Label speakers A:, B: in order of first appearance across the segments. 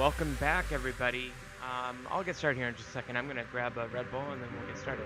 A: Welcome back, everybody. I'll get started here in just a second. I'm gonna grab a Red Bull and then we'll get started.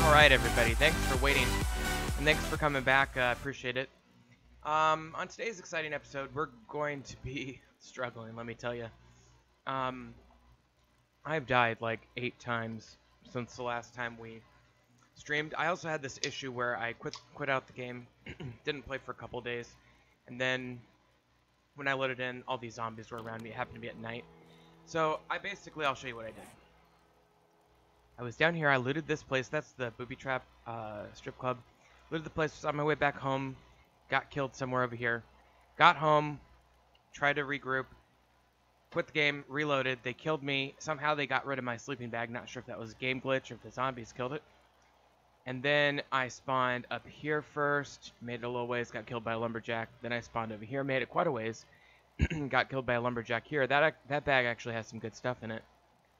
A: Alright, everybody, thanks for waiting, and thanks for coming back, appreciate it. On today's exciting episode, we're going to be struggling, let me tell you. I've died like 8 times since the last time we streamed. I also had this issue where I quit out the game, didn't play for a couple days, and then when I loaded in, all these zombies were around me. It happened to be at night. So, I'll show you what I did. I was down here, I looted this place, that's the Booby Trap strip club. Looted the place, was on my way back home, got killed somewhere over here. Got home, tried to regroup, quit the game, reloaded, they killed me. Somehow they got rid of my sleeping bag, not sure if that was a game glitch or if the zombies killed it. And then I spawned up here first, made it a little ways, got killed by a lumberjack. Then I spawned over here, made it quite a ways, got killed by a lumberjack here. That bag actually has some good stuff in it.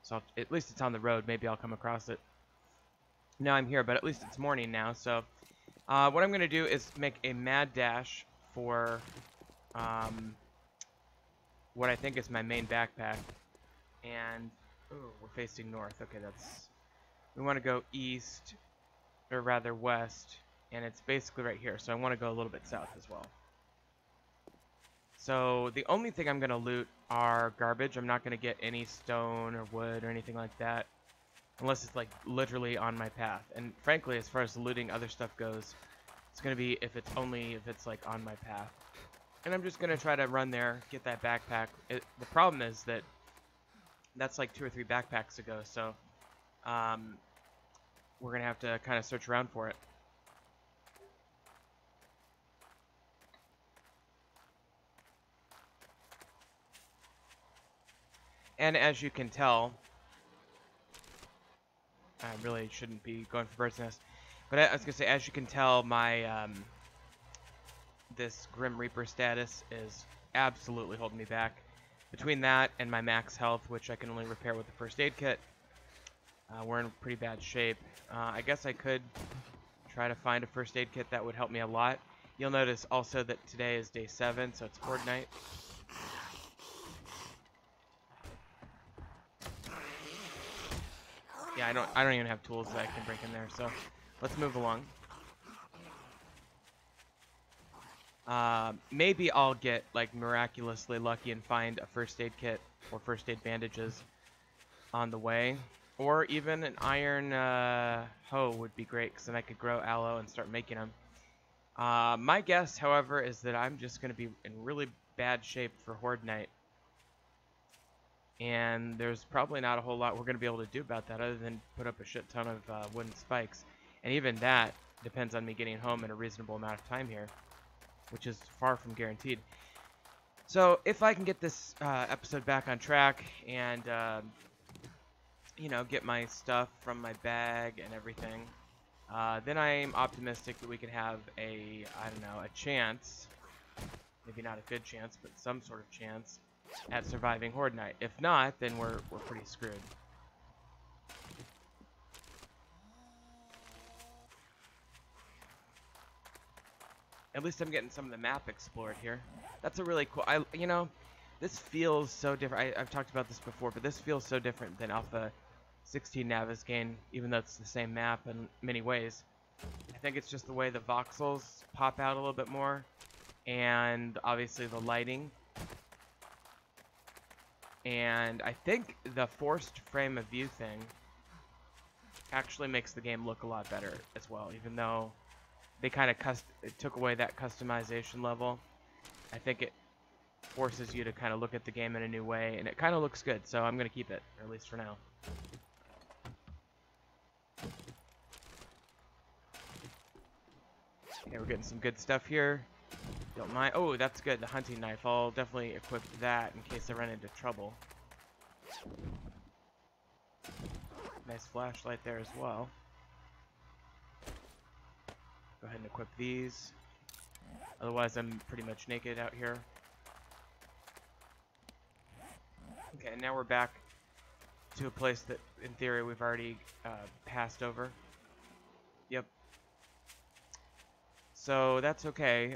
A: So at least it's on the road. Maybe I'll come across it. Now I'm here, but at least it's morning now. So what I'm going to do is make a mad dash for what I think is my main backpack. And we're facing north. Okay, we want to go east, or rather west, and it's basically right here. So I want to go a little bit south as well. So the only thing I'm going to loot are garbage. I'm not going to get any stone or wood or anything like that unless it's like literally on my path. And frankly, as far as looting other stuff goes, it's going to be if it's like on my path. And I'm just going to try to run there, get that backpack. The problem is that that's like 2 or 3 backpacks ago, so we're going to have to kind of search around for it. And as you can tell, I really shouldn't be going for bird's nest, but I was gonna say, as you can tell, my this Grim Reaper status is absolutely holding me back. Between that and my max health, which I can only repair with the first aid kit, we're in pretty bad shape. I guess I could try to find a first aid kit that would help me a lot. You'll notice also that today is day 7, so it's Horde night. Yeah, I don't even have tools that I can break in there, so let's move along. Maybe I'll get like miraculously lucky and find a first aid kit or first aid bandages on the way, or even an iron hoe would be great, because then I could grow aloe and start making them. My guess, however, is that I'm just going to be in really bad shape for Horde night. And there's probably not a whole lot we're going to be able to do about that other than put up a shit ton of wooden spikes. And even that depends on me getting home in a reasonable amount of time here, which is far from guaranteed. So if I can get this episode back on track and, you know, get my stuff from my bag and everything, then I'm optimistic that we can have a chance, maybe not a good chance, but some sort of chance at surviving Horde night. If not, then we're pretty screwed. At least I'm getting some of the map explored here. That's a really cool. You know, this feels so different. I've talked about this before, but this feels so different than Alpha 16 Navisgain, even though it's the same map in many ways. I think it's just the way the voxels pop out a little bit more, and obviously the lighting. And I think the forced frame of view thing actually makes the game look a lot better as well, even though they kind of took away that customization level. I think it forces you to kind of look at the game in a new way, and it kind of looks good, so I'm going to keep it, or at least for now. Okay, we're getting some good stuff here. Don't mind. Oh, that's good, the hunting knife. I'll definitely equip that in case I run into trouble. Nice flashlight there as well. Go ahead and equip these. Otherwise, I'm pretty much naked out here. Okay, now we're back to a place that, in theory, we've already passed over. Yep. So, that's okay.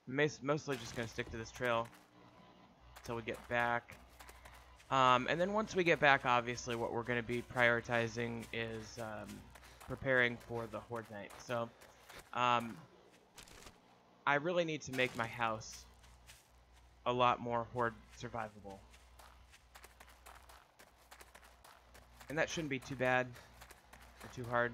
A: Mostly just going to stick to this trail until we get back. And then once we get back, obviously, what we're going to be prioritizing is preparing for the Horde Night. So, I really need to make my house a lot more Horde survivable. And that shouldn't be too bad or too hard.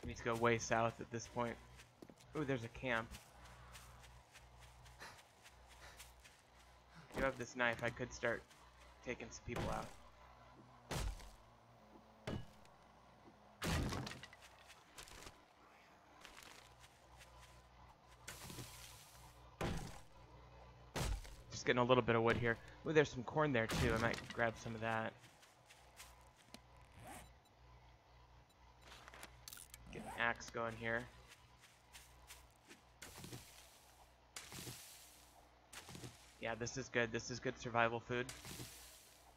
A: I need to go way south at this point. Ooh, there's a camp. If you have this knife, I could start taking some people out. Just getting a little bit of wood here. Ooh, there's some corn there too. I might grab some of that. Get an axe going here. Yeah, this is good. This is good survival food.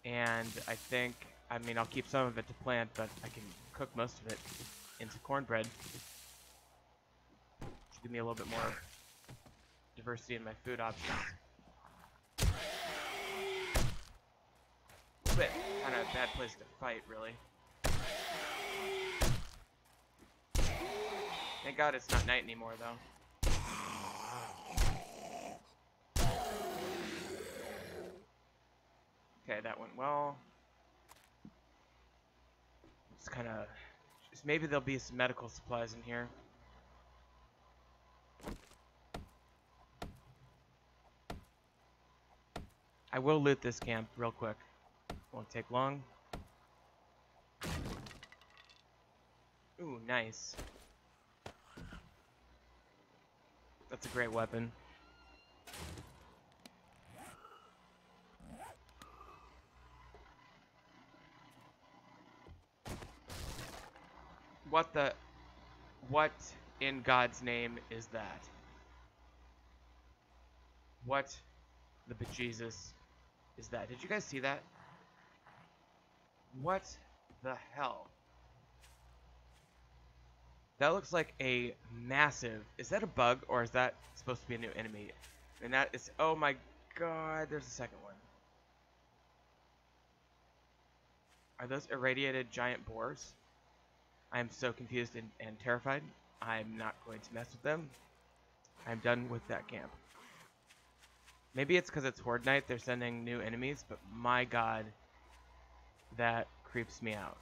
A: And I think, I mean, I'll keep some of it to plant, but I can cook most of it into cornbread. Should give me a little bit more diversity in my food options. But kind of a bad place to fight, really. Thank God it's not night anymore, though. Okay, that went well. Just kind of... maybe there'll be some medical supplies in here. I will loot this camp real quick. Won't take long. Ooh, nice. That's a great weapon. What in God's name is that? What the bejesus is that? Did you guys see that? What the hell? That looks like a massive... is that a bug or is that supposed to be a new enemy? And that is... oh my god, there's a second one. Are those irradiated giant boars? I am so confused and terrified. I'm not going to mess with them. I'm done with that camp. Maybe it's because it's Horde Night, they're sending new enemies, but my god, that creeps me out.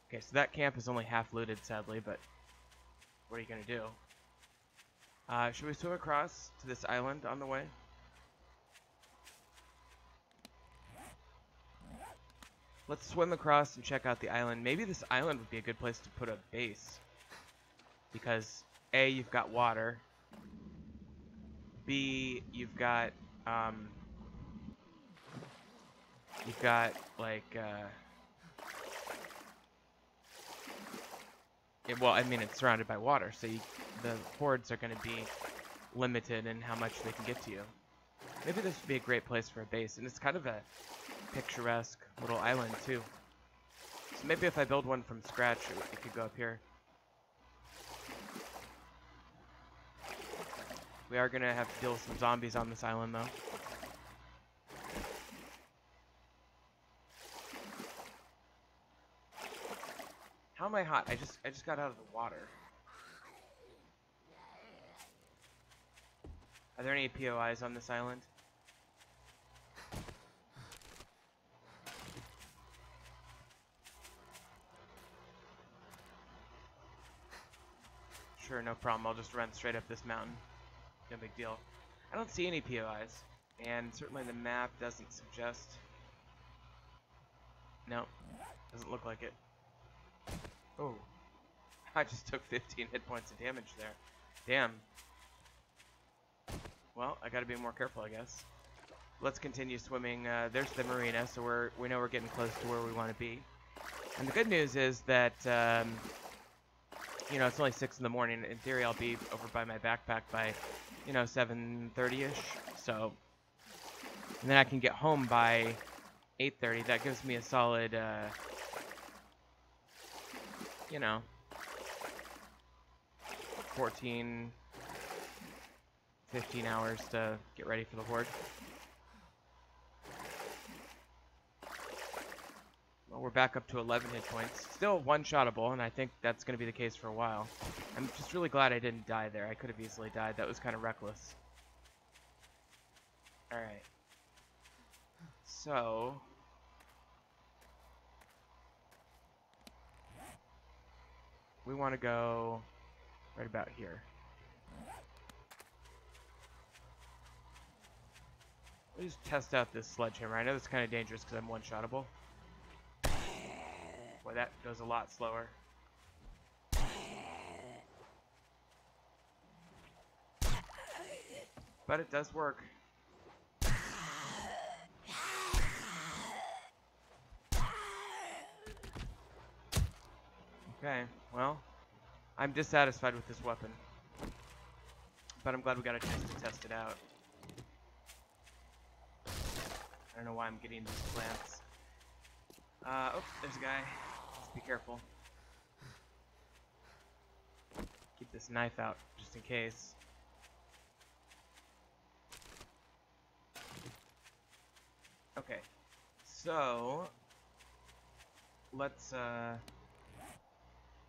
A: Okay, so that camp is only half looted, sadly, but what are you going to do? Should we swim across to this island on the way? Let's swim across and check out the island. Maybe this island would be a good place to put a base. Because A, you've got water. B, you've got like well, I mean, it's surrounded by water, so the hordes are going to be limited in how much they can get to you. Maybe this would be a great place for a base, and it's kind of a picturesque little island too. So maybe if I build one from scratch, it could go up here. We are gonna have to deal with some zombies on this island though. How am I hot? I just got out of the water. Are there any POIs on this island? Sure, no problem. I'll just run straight up this mountain. No big deal. I don't see any POIs, and certainly the map doesn't suggest. No, doesn't look like it. Oh, I just took 15 hit points of damage there. Damn. Well, I gotta be more careful, I guess. Let's continue swimming. There's the marina, so we know we're getting close to where we want to be. And the good news is that you know, it's only 6 in the morning. In theory, I'll be over by my backpack by, you know, 7:30ish. So, and then I can get home by 8:30. That gives me a solid, you know, 14, 15 hours to get ready for the horde. Well, we're back up to 11 hit points. Still one-shottable, and I think that's going to be the case for a while. I'm just really glad I didn't die there. I could have easily died. That was kind of reckless. Alright. So... we want to go right about here. Let me just test out this sledgehammer. I know it's kind of dangerous because I'm one-shottable. Boy, that goes a lot slower. But it does work. Okay, well, I'm dissatisfied with this weapon. But I'm glad we got a chance to test it out. I don't know why I'm getting these plants. Oh, there's a guy. Let's be careful. Keep this knife out, just in case. Okay, so let's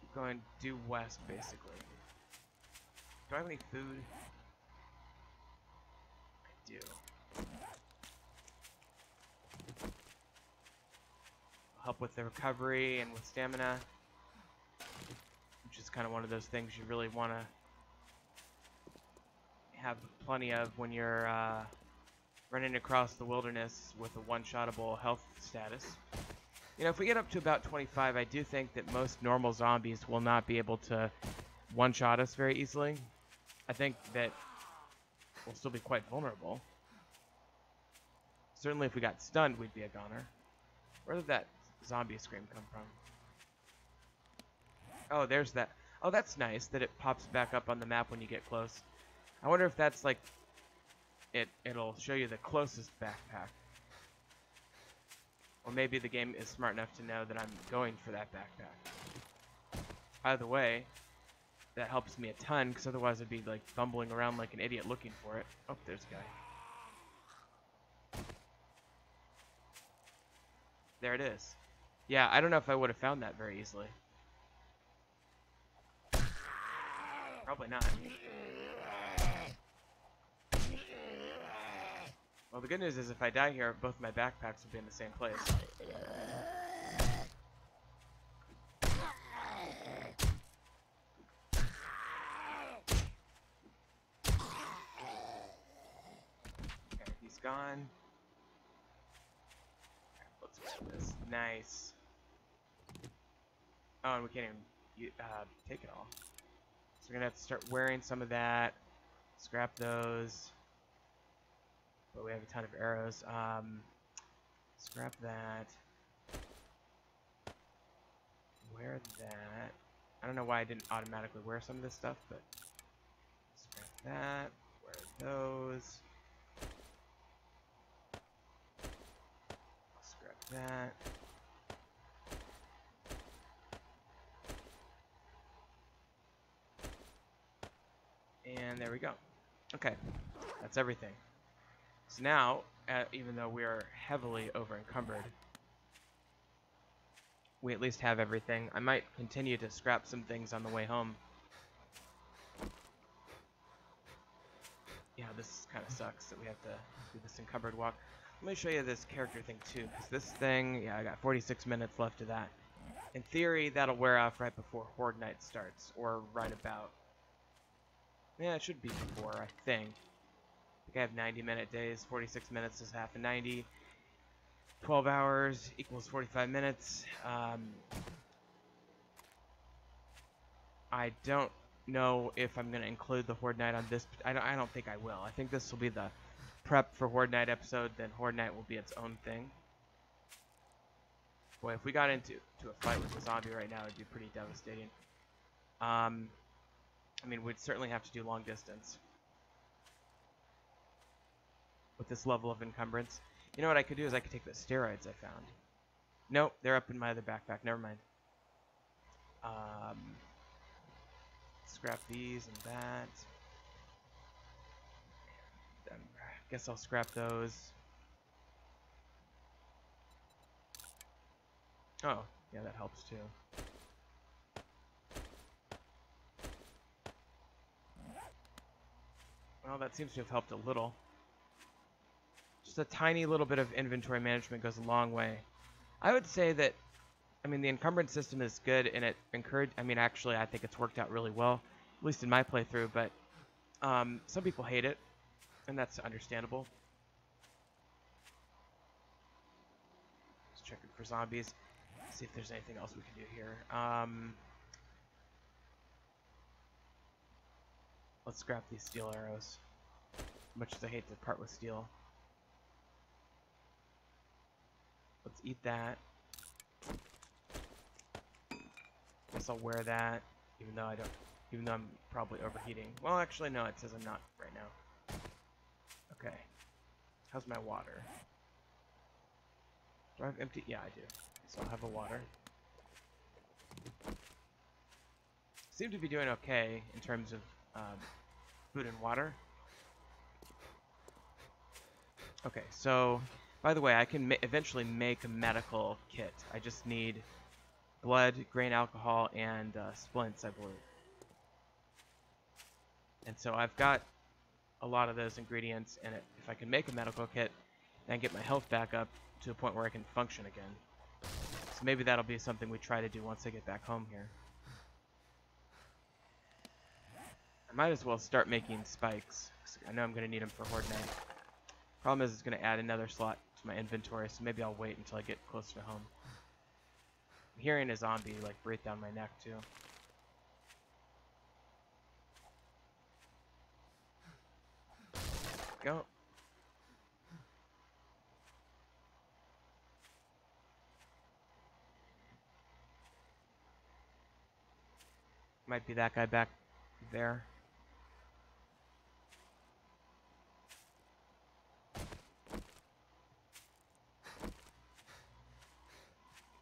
A: keep going due west, basically. Do I have any food? I do. Help with the recovery and with stamina, which is kind of one of those things you really want to have plenty of when you're running across the wilderness with a one-shottable health status. You know, if we get up to about 25, I do think that most normal zombies will not be able to one-shot us very easily. I think that we'll still be quite vulnerable. Certainly if we got stunned, we'd be a goner. Where did that zombie scream come from? Oh, there's that. Oh, that's nice that it pops back up on the map when you get close. I wonder if that's like it'll show you the closest backpack. Or maybe the game is smart enough to know that I'm going for that backpack. Either way, that helps me a ton, because otherwise I'd be like fumbling around like an idiot looking for it. Oh, there's a guy. There it is. Yeah, I don't know if I would have found that very easily. Probably not. Well, the good news is if I die here, both my backpacks will be in the same place. Okay, he's gone. Let's grab this. Nice. Oh, and we can't even take it all. So we're gonna have to start wearing some of that. Scrap those. But we have a ton of arrows. Scrap that. Wear that. I don't know why I didn't automatically wear some of this stuff, but scrap that. Wear those. that. And there we go. Okay, that's everything. So now, even though we are heavily over encumbered, we at least have everything. I might continue to scrap some things on the way home. Yeah, this kind of sucks that we have to do this encumbered walk. Let me show you this character thing too, because this thing, yeah, I got 46 minutes left of that. In theory, that'll wear off right before Horde Night starts, or right about. Yeah, it should be before, I think. I have 90-minute days, 46 minutes is half of 90. 12 hours equals 45 minutes. I don't know if I'm going to include the Horde Night on this. I don't think I will. I think this will be the prep for Horde Night episode, then Horde Night will be its own thing. Boy, if we got into a fight with a zombie right now, it'd be pretty devastating. I mean, we'd certainly have to do long distance with this level of encumbrance. You know what I could do is I could take the steroids I found. Nope, they're up in my other backpack. Never mind. Scrap these and that. I guess I'll scrap those. Oh, yeah, that helps too. Well, that seems to have helped a little. Just a tiny little bit of inventory management goes a long way. I would say that, I mean, the encumbrance system is good, and it I mean, actually, I think it's worked out really well, at least in my playthrough, but some people hate it, and that's understandable. Just checking for zombies, see if there's anything else we can do here. Let's scrap these steel arrows, much as I hate to part with steel. Let's eat that. Guess I'll wear that, even though I'm probably overheating. Well, actually, no, it says I'm not right now. Okay. How's my water? Do I have empty? Yeah, I do. So I'll have a water. Seem to be doing okay in terms of food and water. Okay, so by the way, I can eventually make a medical kit. I just need blood, grain alcohol, and splints, I believe. And so I've got a lot of those ingredients, and if I can make a medical kit, then get my health back up to a point where I can function again. So maybe that'll be something we try to do once I get back home here. I might as well start making spikes, 'cause I know I'm going to need them for Horde Night. Problem is, it's going to add another slot to my inventory, so maybe I'll wait until I get closer to home. I'm hearing a zombie like breathe down my neck too. Go. Might be that guy back there.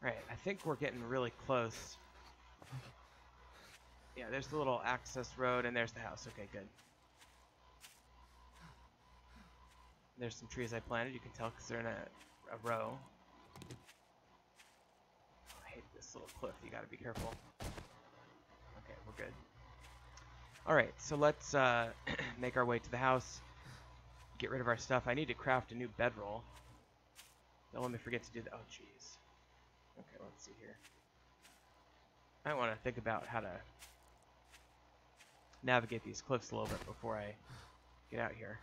A: Right, I think we're getting really close. Yeah, there's the little access road, and there's the house. Okay, good. There's some trees I planted. You can tell because they're in a row. I hate this little cliff. You gotta be careful. Okay, we're good. Alright, so let's make our way to the house. Get rid of our stuff. I need to craft a new bedroll. Don't let me forget to do that. Oh, jeez. Okay, let's see here. I want to think about how to navigate these cliffs a little bit before I get out here.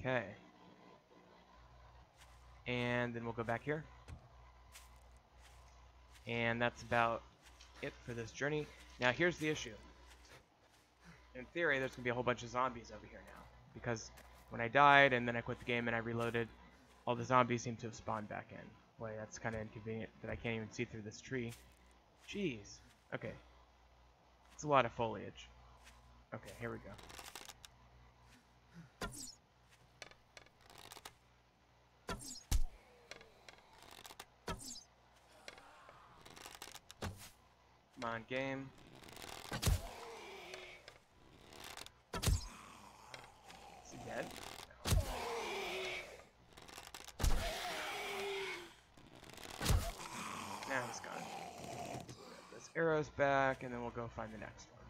A: Okay. And then we'll go back here. And that's about it for this journey. Now here's the issue. In theory, there's going to be a whole bunch of zombies over here now. Because when I died and then I quit the game and I reloaded, all the zombies seem to have spawned back in. Boy, that's kind of inconvenient that I can't even see through this tree. Jeez. Okay. It's a lot of foliage. Okay, here we go. Come on, game. Is he dead? No. Now he's gone. This arrow's back, and then we'll go find the next one.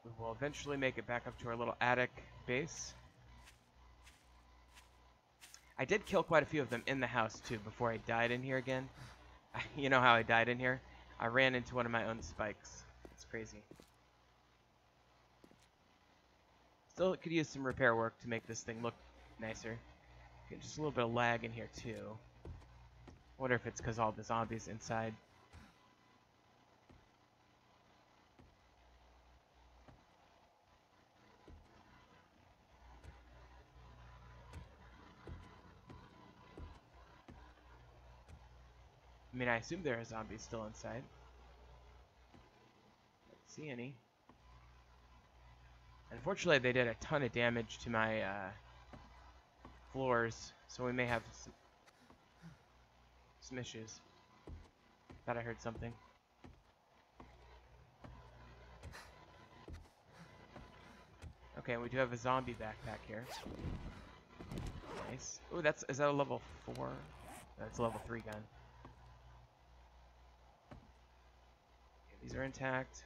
A: We will eventually make it back up to our little attic base. I did kill quite a few of them in the house, too, before I died in here again. You know how I died in here? I ran into one of my own spikes. It's crazy. Still could use some repair work to make this thing look nicer. Get just a little bit of lag in here, too. I wonder if it's because all the zombies inside. I mean, I assume there are zombies still inside. Don't see any. Unfortunately, they did a ton of damage to my floors, so we may have some issues. Thought I heard something. Okay, we do have a zombie backpack here. Nice. Ooh, is that a level 4? That's a level 3 gun. Okay, these are intact.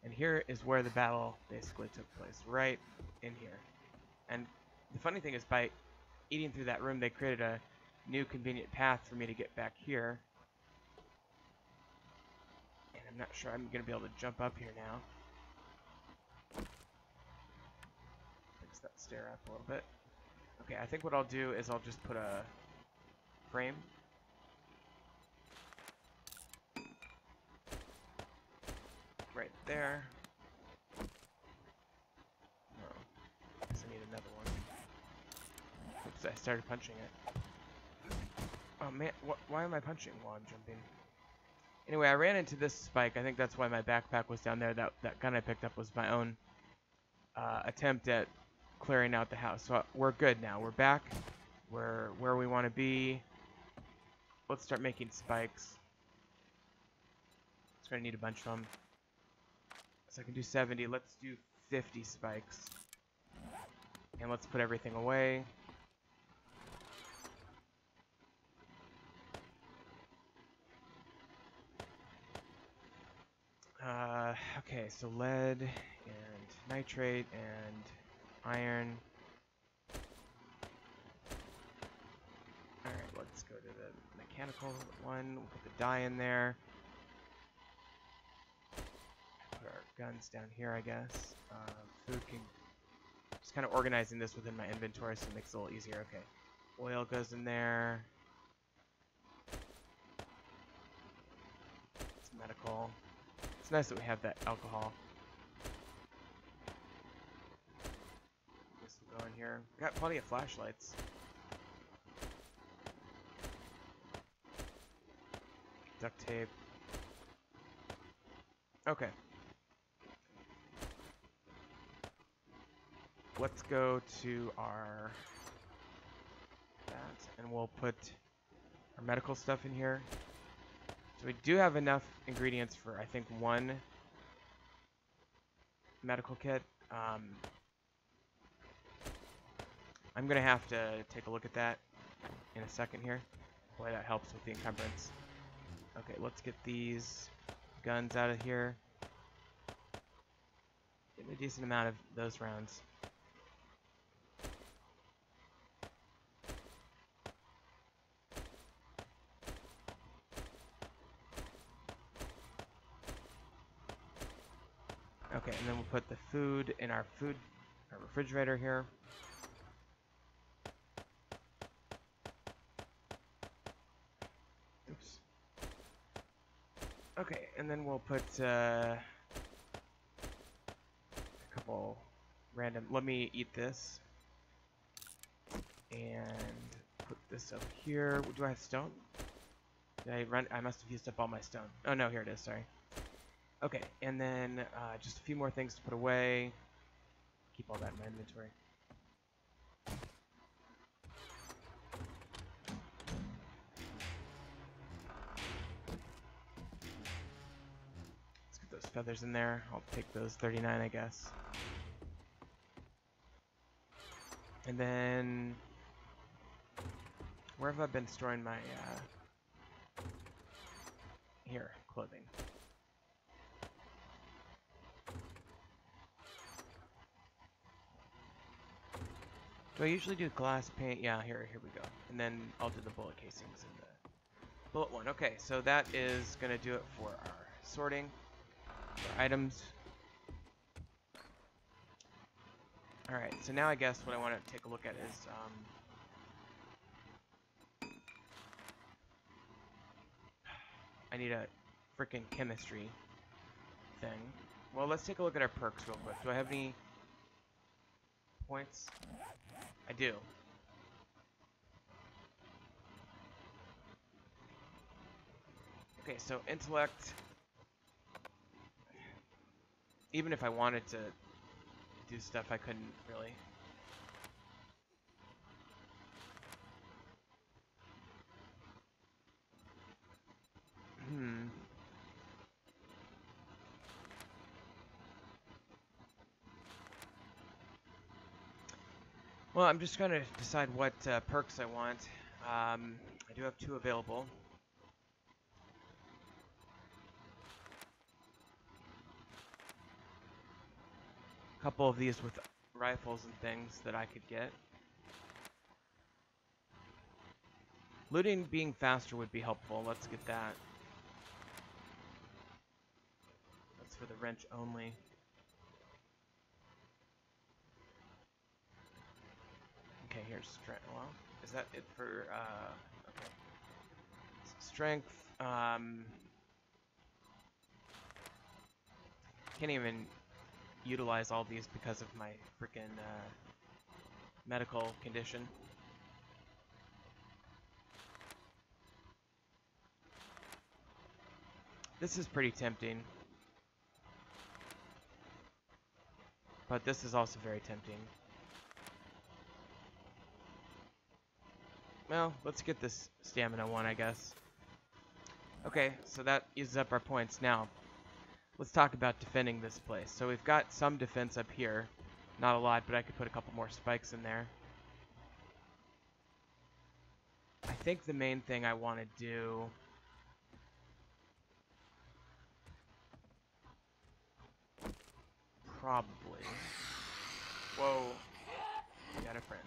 A: And here is where the battle basically took place, right in here. And the funny thing is, by eating through that room, they created a new convenient path for me to get back here. And I'm not sure I'm going to be able to jump up here now. Fix that stair up a little bit. Okay, I think what I'll do is I'll just put a frame. Right there. No. Guess I need another one. Oops, I started punching it. Oh man, why am I punching while I'm jumping? Anyway, I ran into this spike. I think that's why my backpack was down there. That gun I picked up was my own attempt at clearing out the house. So we're good now. We're back. We're where we want to be. Let's start making spikes. Just gonna need a bunch of them. So I can do 70. Let's do 50 spikes. And let's put everything away. Okay, so lead and nitrate and iron. Alright, let's go to the mechanical one. We'll put the dye in there. Put our guns down here, I guess. Food can... Just kind of organizing this within my inventory so it makes it a little easier. Okay. Oil goes in there. It's medical. It's nice that we have that alcohol. This will go in here. Got plenty of flashlights. Duct tape. Okay. Let's go to our and we'll put our medical stuff in here. So we do have enough ingredients for, I think, one medical kit. I'm gonna have to take a look at that in a second here. Boy, that helps with the encumbrance. Okay, let's get these guns out of here. Get a decent amount of those rounds. Okay, and then we'll put the food in our refrigerator here. Oops. Okay, and then we'll put a couple random. Let me eat this and put this up here. Do I have stone? Did I run? I must have used up all my stone. Oh no, here it is. Sorry. Okay, and then just a few more things to put away. Keep all that in my inventory. Let's get those feathers in there. I'll take those 39, I guess. And then where have I been storing my here, clothing? Do I usually do glass paint? Yeah, here we go. And then I'll do the bullet casings in the bullet one. Okay, so that is gonna do it for our sorting for items. Alright, so now I guess what I want to take a look at is I need a freaking chemistry thing. Well, let's take a look at our perks real quick. Do I have any points? I do. Okay, so intellect. Even if I wanted to do stuff, I couldn't really. Well, I'm just trying to decide what perks I want. I do have 2 available. A couple of these with rifles and things that I could get. Looting being faster would be helpful. Let's get that. That's for the wrench only. Okay, here's strength. Well, is that it for, okay. So strength, can't even utilize all these because of my freaking, medical condition. This is pretty tempting. But this is also very tempting. Well, let's get this stamina one, I guess. Okay, so that uses up our points. Now, let's talk about defending this place. So we've got some defense up here. Not a lot, but I could put a couple more spikes in there. I think the main thing I want to do... Probably... Whoa. Got a friend.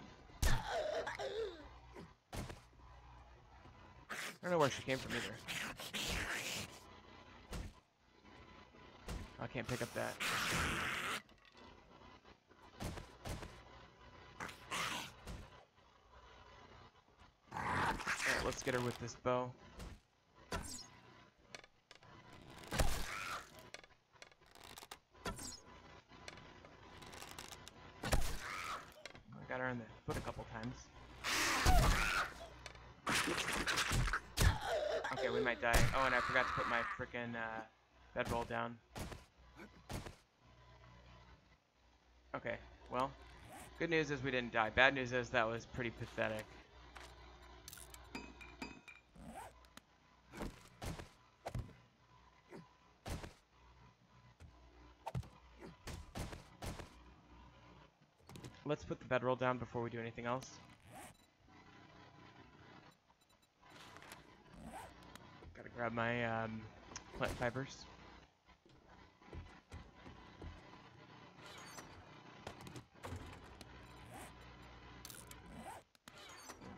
A: I don't know where she came from either. I can't pick up that. Alright, let's get her with this bow. I got her in the foot a couple times. Okay, we might die. Oh, and I forgot to put my frickin' bedroll down. Okay, well, good news is we didn't die. Bad news is that was pretty pathetic. Let's put the bedroll down before we do anything else. Gotta grab my plant fibers.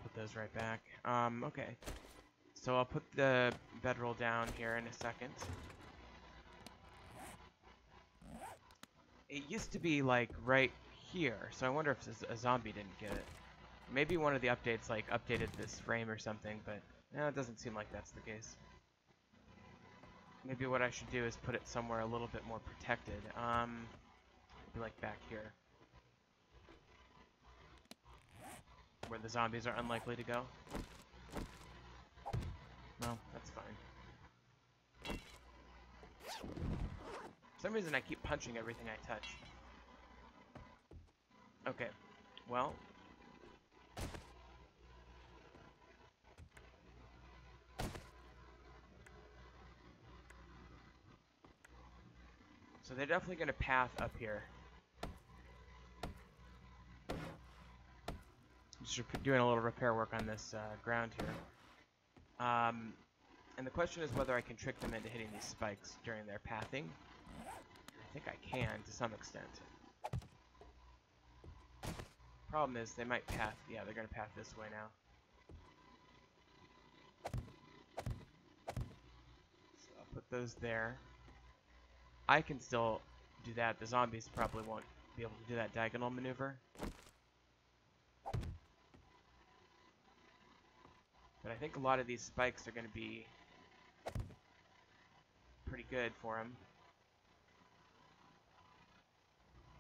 A: Put those right back. Okay. So I'll put the bedroll down here in a second. It used to be like right here, so I wonder if a zombie didn't get it. Maybe one of the updates like updated this frame or something, but no, it doesn't seem like that's the case. Maybe what I should do is put it somewhere a little bit more protected. Maybe like back here, where the zombies are unlikely to go. No, that's fine. For some reason I keep punching everything I touch. Okay, well. So they're definitely going to path up here. Just doing a little repair work on this ground here. And the question is whether I can trick them into hitting these spikes during their pathing. I think I can to some extent. Problem is they might path. Yeah, they're going to path this way now. So I'll put those there. I can still do that. The zombies probably won't be able to do that diagonal maneuver. But I think a lot of these spikes are going to be pretty good for him.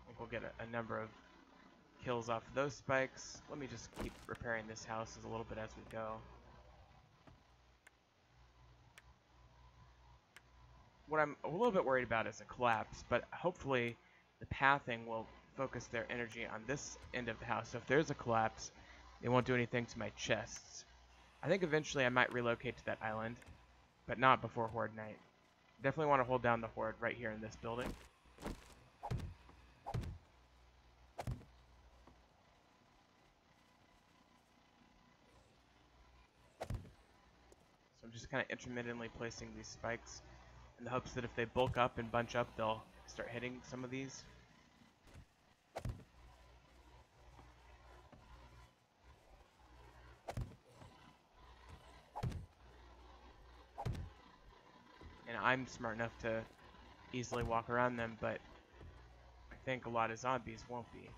A: I think we'll get a number of kills off of those spikes. Let me just keep repairing this house a little bit as we go. What I'm a little bit worried about is a collapse, but hopefully the pathing will focus their energy on this end of the house. So if there's a collapse, they won't do anything to my chests. I think eventually I might relocate to that island, but not before Horde Night. Definitely want to hold down the Horde right here in this building. So I'm just kind of intermittently placing these spikes in the hopes that if they bulk up and bunch up, they'll start hitting some of these. And I'm smart enough to easily walk around them, but I think a lot of zombies won't be.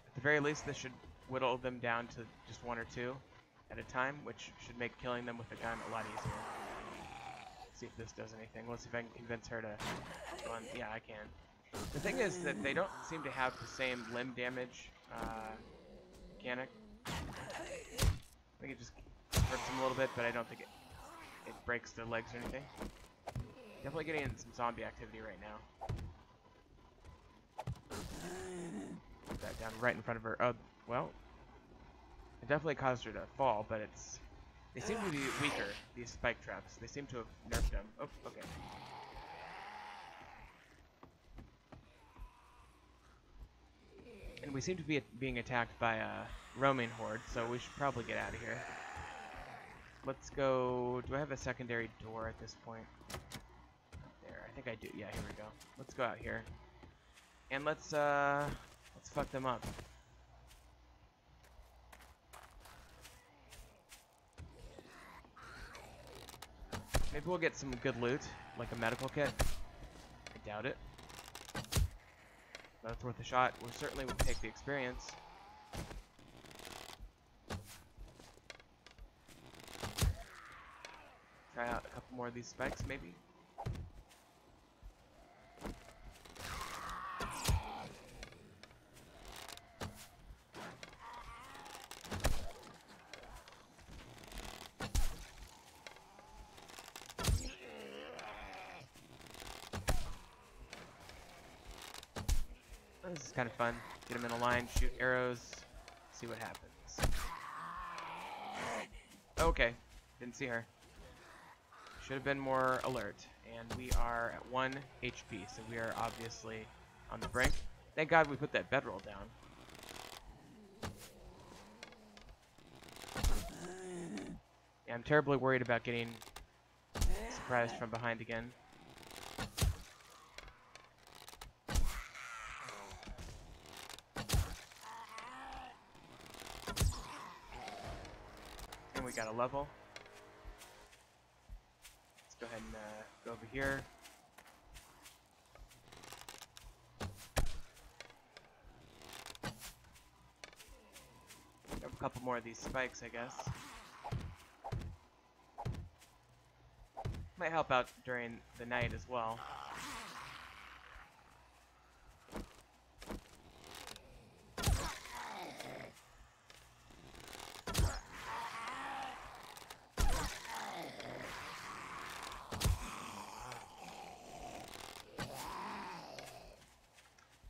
A: At the very least, this should whittle them down to just one or two at a time, which should make killing them with a gun a lot easier. Let's see if this does anything. Let's see if I can convince her to go on. Yeah, I can. The thing is that they don't seem to have the same limb damage mechanic. I think it just hurts them a little bit, but I don't think it breaks their legs or anything. Definitely getting some zombie activity right now. Put that down right in front of her. Oh, well. It definitely caused her to fall, but they seem to be weaker, these spike traps. They seem to have nerfed them. Oh, okay. And we seem to be being attacked by a roaming horde, so we should probably get out of here. Let's go. Do I have a secondary door at this point? There, I think I do. Yeah, here we go. Let's go out here, and let's fuck them up. Maybe we'll get some good loot, like a medical kit. I doubt it. That's worth a shot. We certainly would take the experience. Try out a couple more of these spikes, maybe. This is kind of fun. Get them in a line, shoot arrows, see what happens. Okay, didn't see her. Should have been more alert. And we are at 1 HP, so we are obviously on the brink. Thank God we put that bedroll down. Yeah, I'm terribly worried about getting surprised from behind again. We got a level. Let's go ahead and go over here. Have a couple more of these spikes, I guess. Might help out during the night as well.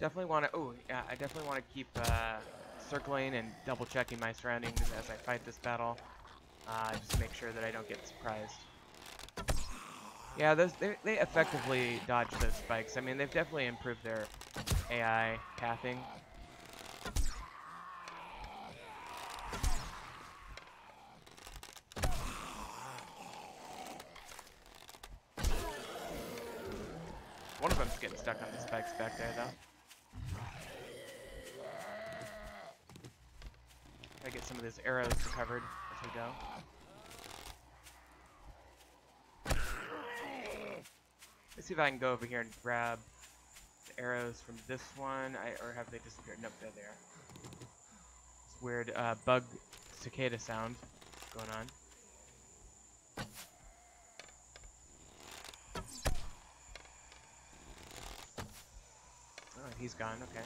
A: Definitely want to. Oh, yeah, I definitely want to keep circling and double checking my surroundings as I fight this battle. Just to make sure that I don't get surprised. Yeah, they effectively dodge those spikes. I mean, they've definitely improved their AI pathing. One of them's getting stuck on the spikes back there, though. Gotta get some of those arrows recovered as we go. Let's see if I can go over here and grab the arrows from this one. Or have they disappeared? Nope, they're there. This weird bug cicada sound going on. Oh, he's gone. Okay.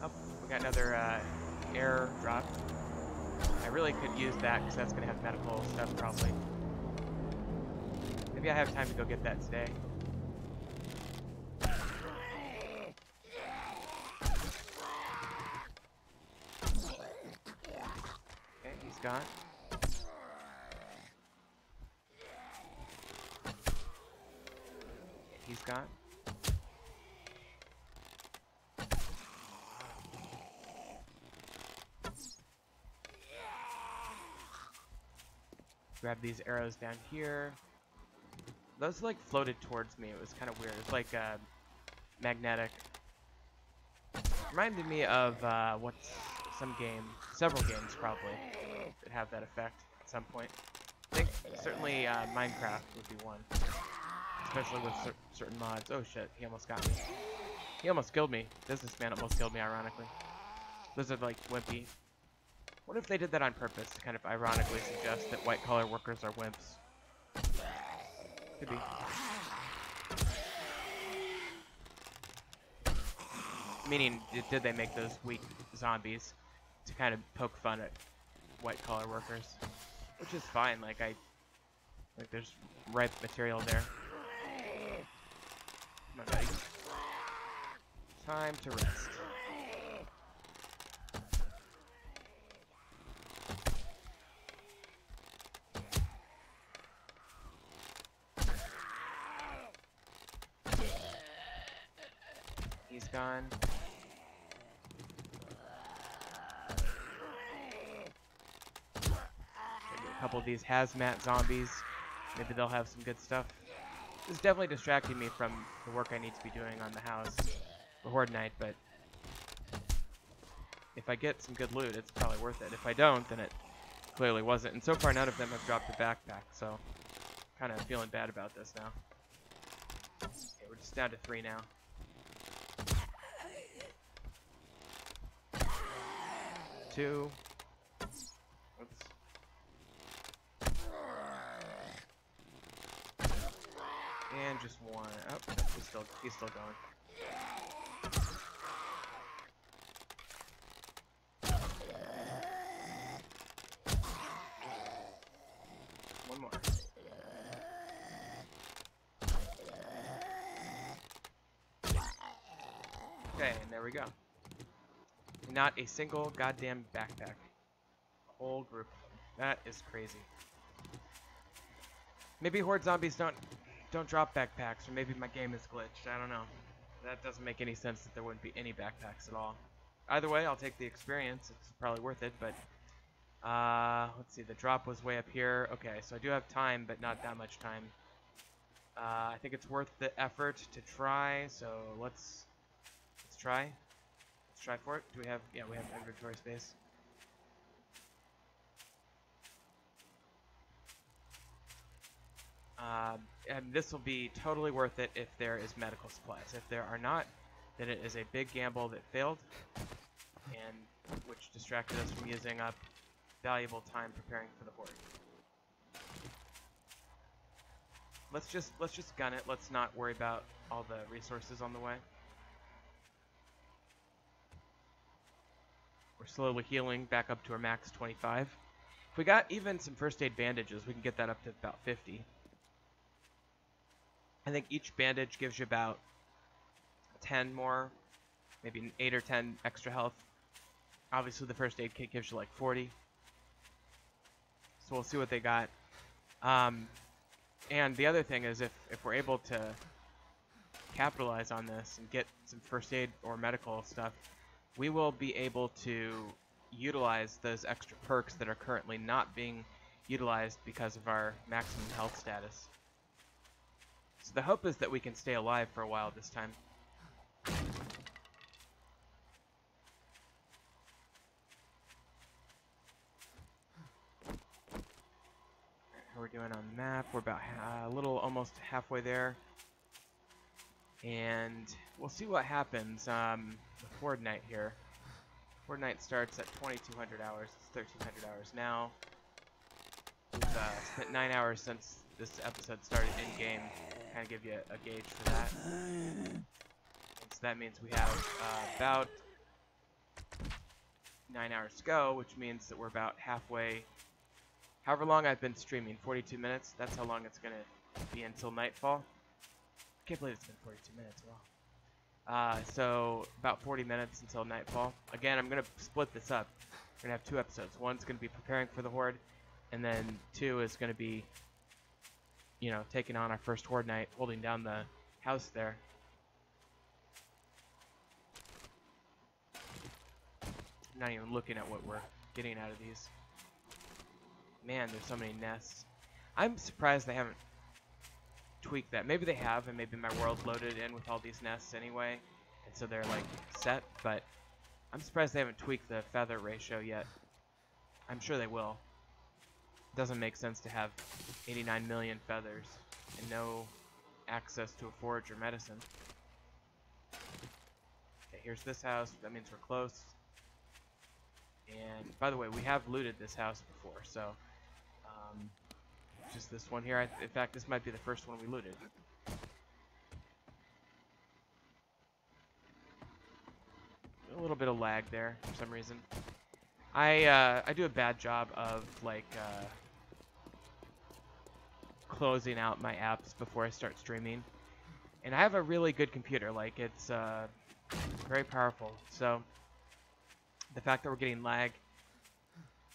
A: Oh, we got another air drop. I really could use that because that's going to have medical stuff probably. Maybe I have time to go get that today. Okay, he's gone. He's gone. Grab these arrows down here. Those like floated towards me. It was kind of weird. It's like magnetic. Reminded me of what's some game, several games probably that have that effect at some point. I think certainly Minecraft would be one, especially with certain mods. Oh shit, he almost got me. He almost killed me. Businessman almost killed me, ironically. Those are like wimpy. What if they did that on purpose to kind of ironically suggest that white-collar workers are wimps? Could be. Meaning, did they make those weak zombies to kind of poke fun at white-collar workers? Which is fine, like there's ripe material there. Come on, buddy. Time to rest. He's gone. Maybe a couple of these hazmat zombies. Maybe they'll have some good stuff. This is definitely distracting me from the work I need to be doing on the house for Horde Night, but if I get some good loot, it's probably worth it. If I don't, then it clearly wasn't. And so far, none of them have dropped a backpack, so kind of feeling bad about this now. Okay, we're just down to 3 now. Two. Oops. And just 1. Oh, he's still going. One more. Okay, and there we go. Not a single goddamn backpack. Whole group. That is crazy. Maybe Horde zombies don't drop backpacks, or maybe my game is glitched. I don't know. That doesn't make any sense that there wouldn't be any backpacks at all. Either way, I'll take the experience. It's probably worth it, but let's see. The drop was way up here. Okay, so I do have time, but not that much time. I think it's worth the effort to try, so let's try. Try for it. Do we have? Yeah, we have inventory space. And this will be totally worth it if there is medical supplies. If there are not, then it is a big gamble that failed, and which distracted us from using up valuable time preparing for the Horde. Let's just gun it. Let's not worry about all the resources on the way. We're slowly healing back up to our max 25. If we got even some first aid bandages, we can get that up to about 50. I think each bandage gives you about 10 more maybe 8 or 10 extra health. Obviously, the first aid kit gives you like 40. So we'll see what they got. And the other thing is, if we're able to capitalize on this and get some first aid or medical stuff, we will be able to utilize those extra perks that are currently not being utilized because of our maximum health status. So the hope is that we can stay alive for a while this time. How we're doing on the map? We're about a little almost halfway there. And we'll see what happens with Horde Night here. Horde Night starts at 2,200 hours. It's 1,300 hours now. We've spent 9 hours since this episode started in-game. Kind of give you a gauge for that. And so that means we have about 9 hours to go, which means that we're about halfway. However long I've been streaming, 42 minutes. That's how long it's going to be until nightfall. I can't believe it's been 42 minutes. Wow. So about 40 minutes until nightfall. Again, I'm going to split this up. We're going to have 2 episodes. One's going to be preparing for the Horde, and then 2 is going to be, you know, taking on our first Horde Night, holding down the house there. I'm not even looking at what we're getting out of these. Man, there's so many nests. I'm surprised they haven't tweaked that. Maybe they have, and maybe my world's loaded in with all these nests anyway, and so they're like set, but I'm surprised they haven't tweaked the feather ratio yet. I'm sure they will. It doesn't make sense to have 89 million feathers and no access to a forage or medicine. Okay, here's this house. That means we're close. And by the way, we have looted this house before, so just this one here. In fact, this might be the first one we looted. A little bit of lag there for some reason. I do a bad job of like closing out my apps before I start streaming, and I have a really good computer. Like, it's very powerful. So the fact that we're getting lag,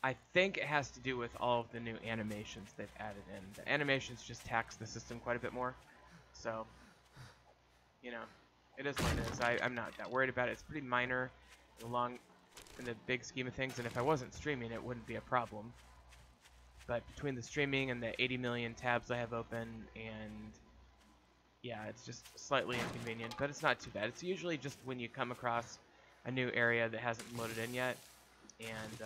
A: I think it has to do with all of the new animations they've added in. The animations just tax the system quite a bit more. So, you know, it is what it is. I'm not that worried about it. It's pretty minor in the big scheme of things, and if I wasn't streaming, it wouldn't be a problem. But between the streaming and the 80 million tabs I have open, and yeah, it's just slightly inconvenient, but it's not too bad. It's usually just when you come across a new area that hasn't loaded in yet, and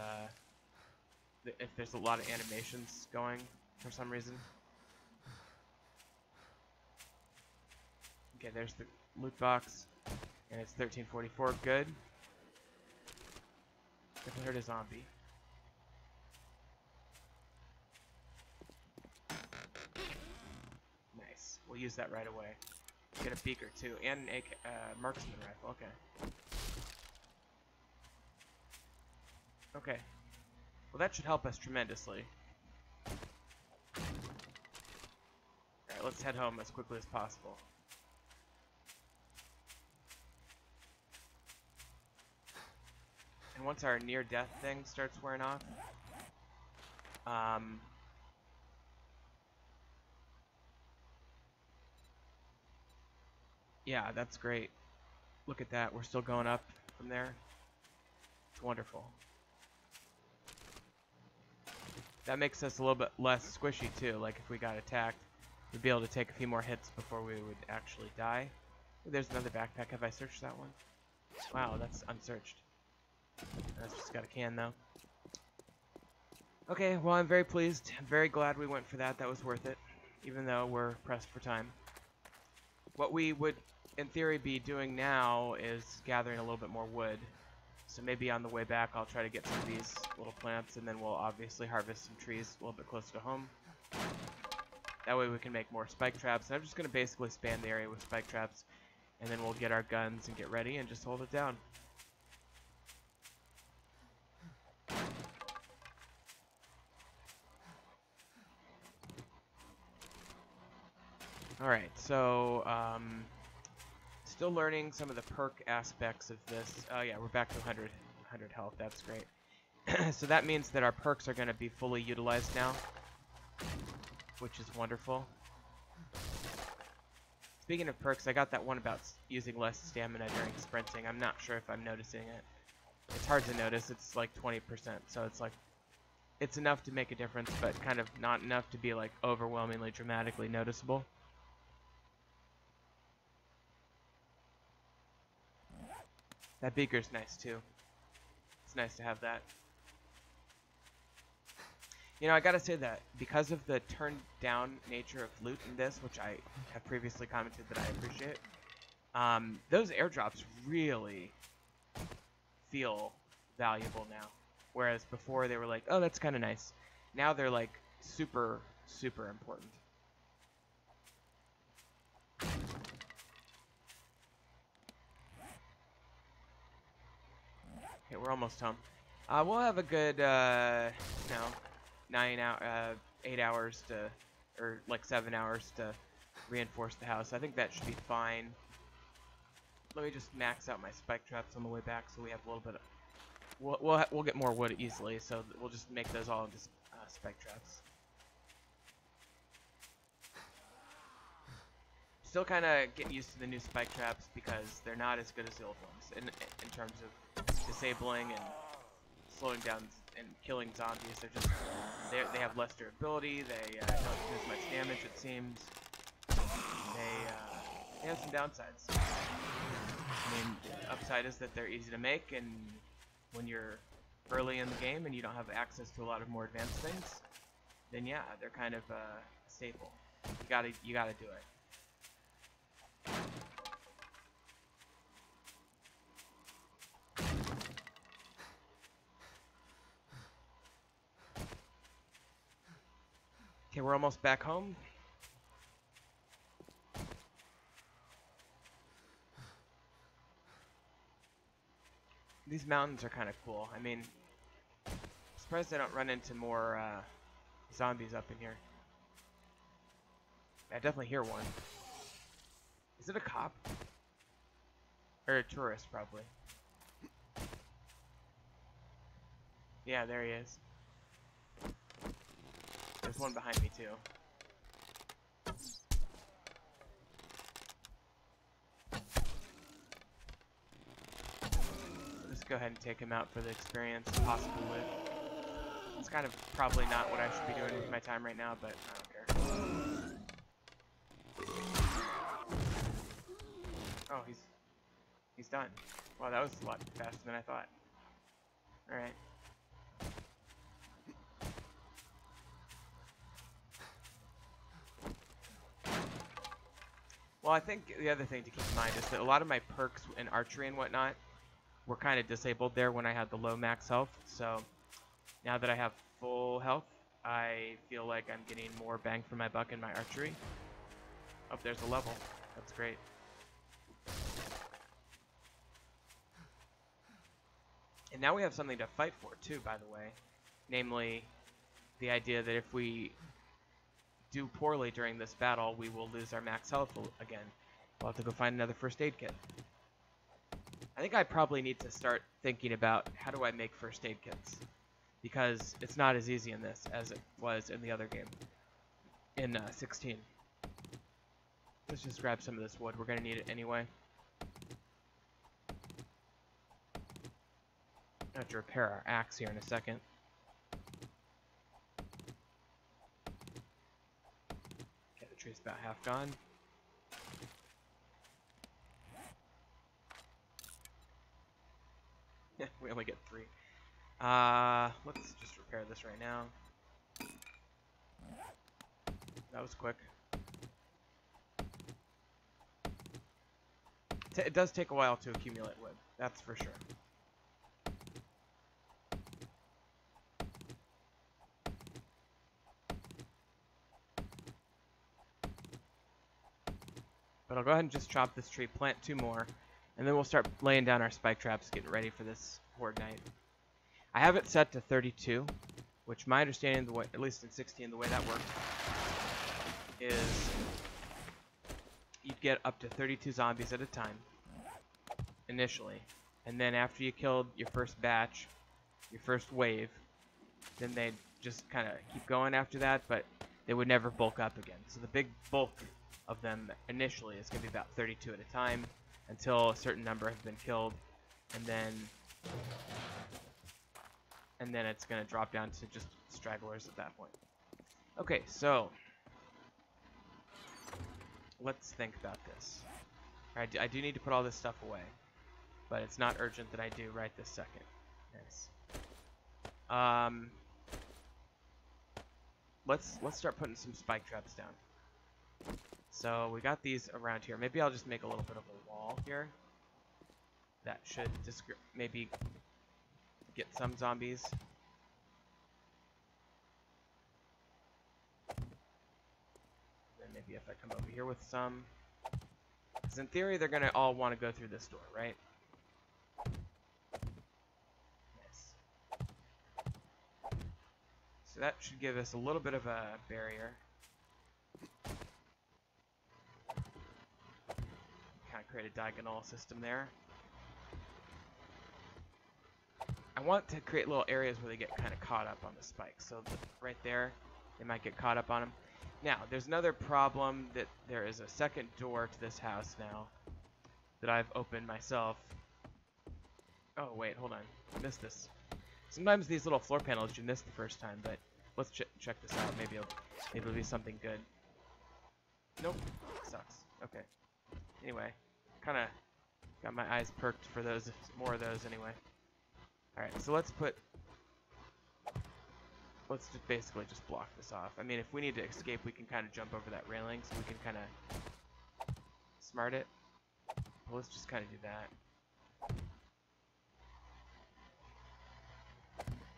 A: if there's a lot of animations going for some reason. Okay, there's the loot box, and it's 1344. Good. Definitely heard a zombie. Nice. We'll use that right away. Get a beaker too, and an AK, marksman rifle. Okay. Okay. Well, that should help us tremendously. Alright, let's head home as quickly as possible. And once our near-death thing starts wearing off, yeah, that's great. Look at that. We're still going up from there. It's wonderful. That makes us a little bit less squishy too. Like, if we got attacked, we'd be able to take a few more hits before we would actually die. Ooh, there's another backpack. Have I searched that one? Wow, that's unsearched. That's just got a can though. Okay, well, I'm very pleased. I'm very glad we went for that. That was worth it, even though we're pressed for time. What we would, in theory, be doing now is gathering a little bit more wood. So maybe on the way back I'll try to get some of these little plants, and then we'll obviously harvest some trees a little bit closer to home. That way we can make more spike traps. And I'm just going to basically span the area with spike traps, and then we'll get our guns and get ready and just hold it down. Alright, so Still learning some of the perk aspects of this. Oh yeah, we're back to 100 health. That's great. So that means that our perks are going to be fully utilized now, which is wonderful. Speaking of perks, I got that one about using less stamina during sprinting. I'm not sure if I'm noticing it. It's hard to notice. It's like 20%, so it's like it's enough to make a difference, but kind of not enough to be like overwhelmingly dramatically noticeable. That beaker's nice too. It's nice to have that. You know, I gotta say that because of the turned down nature of loot in this, which I have previously commented that I appreciate, those airdrops really feel valuable now. Whereas before they were like, oh, that's kind of nice. Now they're like super, super important. Okay, we're almost home. We'll have a good, 8 hours to, or like 7 hours to reinforce the house. I think that should be fine. Let me just max out my spike traps on the way back so we have a little bit of... We'll get more wood easily, so we'll just make those all just spike traps. Still kind of getting used to the new spike traps because they're not as good as the old ones in terms of disabling and slowing down and killing zombies. They're just they have less durability. They don't do as much damage, it seems. They have some downsides. I mean, the upside is that they're easy to make, and when you're early in the game and you don't have access to a lot of more advanced things, then yeah, they're kind of a staple. You gotta do it. Okay, we're almost back home. These mountains are kind of cool. I mean, I'm surprised I don't run into more zombies up in here. I definitely hear one. Is it a cop? Or a tourist, probably. Yeah, there he is. There's one behind me, too. Let's go ahead and take him out for the experience, possible loot. It's kind of probably not what I should be doing with my time right now, but I don't care. Oh, he's done. Wow, that was a lot faster than I thought. Alright. Well, I think the other thing to keep in mind is that a lot of my perks in archery and whatnot were kind of disabled there when I had the low max health. So now that I have full health, I feel like I'm getting more bang for my buck in my archery. Oh, there's a level. That's great. And now we have something to fight for too, by the way. Namely, the idea that if we do poorly during this battle, we will lose our max health again. We'll have to go find another first aid kit. I think I probably need to start thinking about how do I make first aid kits, because it's not as easy in this as it was in the other game, in 16. Let's just grab some of this wood. We're going to need it anyway. I have to repair our axe here in a second. Okay, the tree's about half gone. We only get 3. Let's just repair this right now. That was quick. It does take a while to accumulate wood, that's for sure. But I'll go ahead and just chop this tree, plant 2 more, and then we'll start laying down our spike traps, getting ready for this horde night. I have it set to 32, which my understanding, the way, at least in 16, the way that works, is you get up to 32 zombies at a time, initially. And then after you killed your first batch, your first wave, then they'd just kind of keep going after that, but they would never bulk up again. So the big bulk of them initially is going to be about 32 at a time until a certain number have been killed, and then it's going to drop down to just stragglers at that point. Okay, so let's think about this. I do need to put all this stuff away, but it's not urgent that I do right this second. Nice. Let's start putting some spike traps down. So we got these around here. Maybe I'll just make a little bit of a wall here. That should maybe get some zombies. Then maybe if I come over here with some. Because in theory, they're going to all want to go through this door, right? Nice. So that should give us a little bit of a barrier. Kind of create a diagonal system there. I want to create little areas where they get kind of caught up on the spikes. So right there, they might get caught up on them. Now, there's another problem that there is a second door to this house now that I've opened myself. Oh, wait, hold on. I missed this. Sometimes these little floor panels you miss the first time, but let's check this out. Maybe it'll be something good. Nope. Sucks. Okay. Anyway, kind of got my eyes perked for those, more of those anyway. Alright, so let's just basically just block this off. I mean, if we need to escape, we can kind of jump over that railing, so we can kind of smart it. But let's just kind of do that.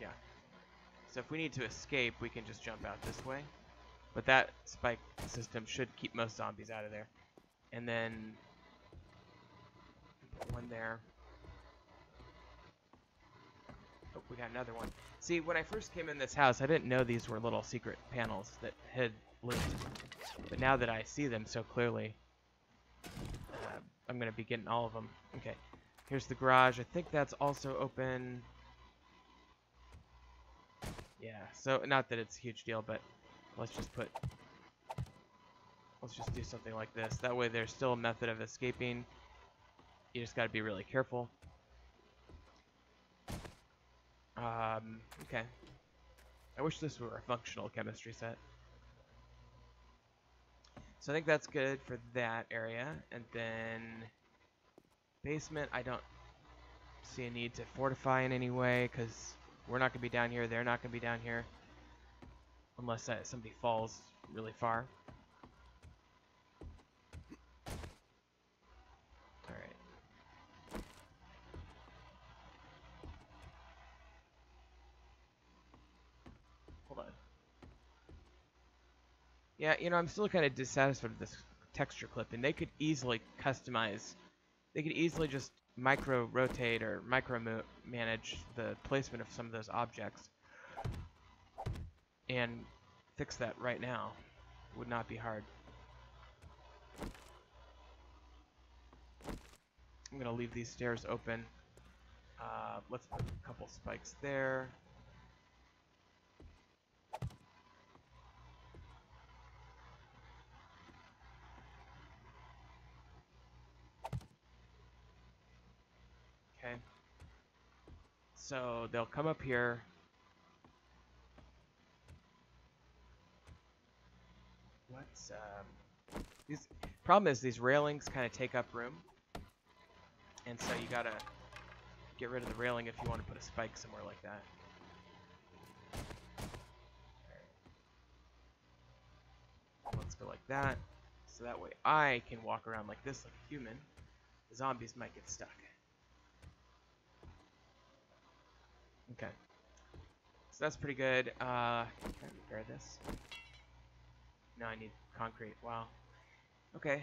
A: Yeah. So if we need to escape, we can just jump out this way. But that spike system should keep most zombies out of there. And then put one there. Oh, we got another one. See, when I first came in this house, I didn't know these were little secret panels that had loot. But now that I see them so clearly, I'm going to be getting all of them. Okay, here's the garage. I think that's also open. Yeah, so not that it's a huge deal, but let's just do something like this. That way there's still a method of escaping. You just got to be really careful. Okay. I wish this were a functional chemistry set. So I think that's good for that area. And then basement, I don't see a need to fortify in any way, because we're not going to be down here, they're not going to be down here. Unless somebody falls really far. Yeah, you know, I'm still kind of dissatisfied with this texture clip, and they could easily customize. They could easily just micro-rotate or micro-manage the placement of some of those objects and fix that right now. It would not be hard. I'm going to leave these stairs open. Let's put a couple spikes there. Okay. So they'll come up here. These problem is these railings kind of take up room, and so you gotta get rid of the railing if you want to put a spike somewhere like that. Let's go like that, so that way I can walk around like this like a human. The zombies might get stuck. Okay. So that's pretty good. Can I repair this? No, I need concrete. Wow. Okay.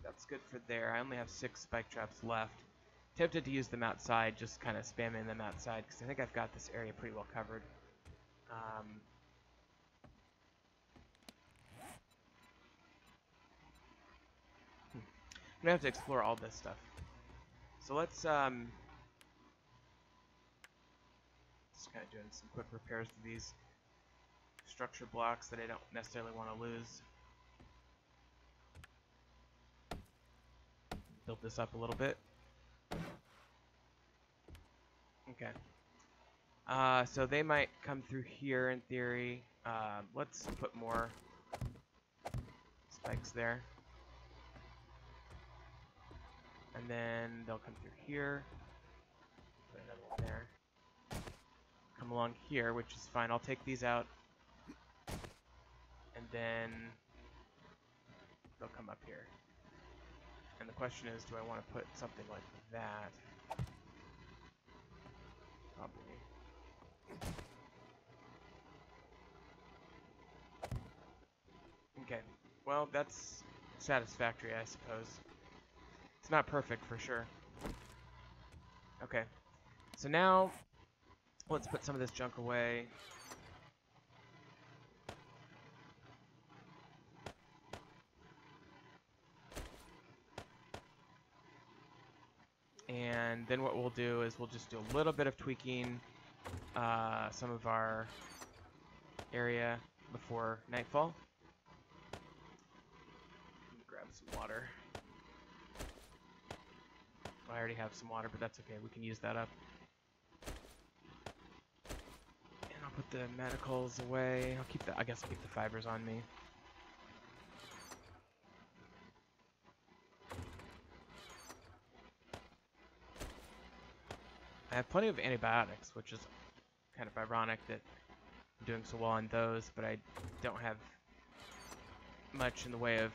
A: That's good for there. I only have 6 spike traps left. Tempted to use them outside, just kind of spamming them outside, because I think I've got this area pretty well covered. gonna have to explore all this stuff. So let's just kind of doing some quick repairs to these structure blocks that I don't necessarily want to lose. Build this up a little bit. Okay. So they might come through here in theory. Let's put more spikes there. And then they'll come through here. Put another one there. Come along here, which is fine. I'll take these out. And then they'll come up here. And the question is, do I want to put something like that? Probably. Okay. Well, that's satisfactory, I suppose. It's not perfect for sure. Okay. So now, let's put some of this junk away. And then what we'll do is we'll just do a little bit of tweaking some of our area before nightfall. Grab some water. I already have some water, but that's okay. We can use that up. And I'll put the medicals away. I'll keep the, I guess I'll keep the fibers on me. I have plenty of antibiotics, which is kind of ironic that I'm doing so well on those, but I don't have much in the way of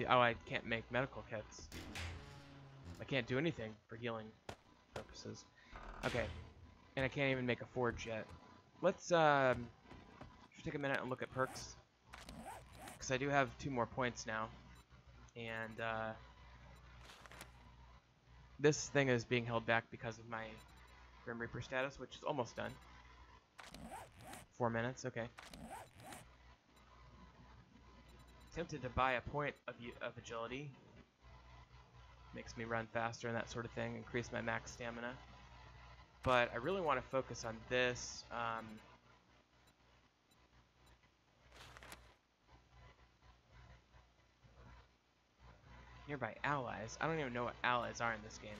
A: I can't make medical kits. I can't do anything for healing purposes. Okay, and I can't even make a forge yet. Let's just take a minute and look at perks, because I do have 2 more points now, and this thing is being held back because of my Grim Reaper status, which is almost done. 4 minutes, okay. Tempted to buy a point of agility. Makes me run faster and that sort of thing, increase my max stamina. But I really want to focus on this. Nearby allies. I don't even know what allies are in this game.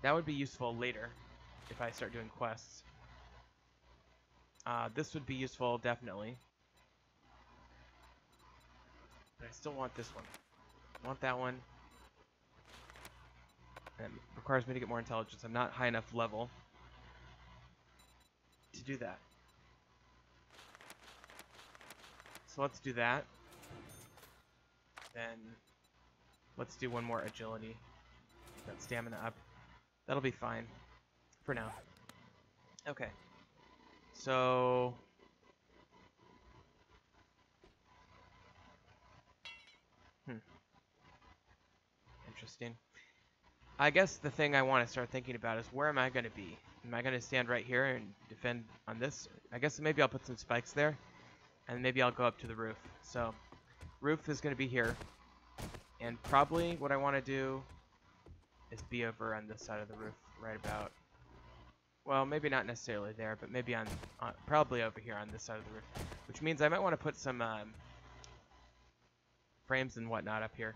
A: That would be useful later if I start doing quests. This would be useful, definitely. But I still want this one. I want that one. And it requires me to get more intelligence. I'm not high enough level to do that. So let's do that. Then let's do one more agility. Get that stamina up. That'll be fine for now. Okay. So interesting. I guess the thing I want to start thinking about is, where am I going to be? Am I going to stand right here and defend on this? I guess maybe I'll put some spikes there, and maybe I'll go up to the roof. So roof is going to be here, and probably what I want to do is be over on this side of the roof, right about, well, maybe not necessarily there, but maybe on probably over here on this side of the roof, which means I might want to put some frames and whatnot up here.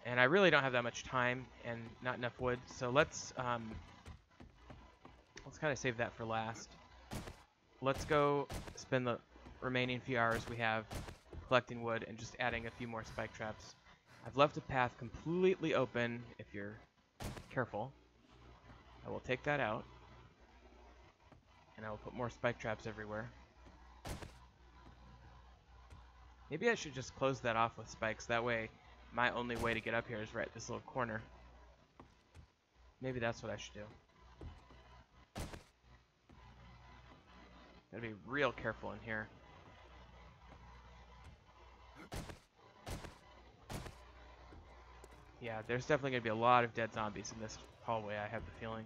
A: And I really don't have that much time and not enough wood, so let's kind of save that for last. Let's go spend the remaining few hours we have collecting wood and just adding a few more spike traps. I've left a path completely open. If you're careful, I will take that out, and I will put more spike traps everywhere. Maybe I should just close that off with spikes. That way my only way to get up here is right this little corner. Maybe that's what I should do. Gotta be real careful in here. Yeah, there's definitely gonna be a lot of dead zombies in this hallway, I have the feeling.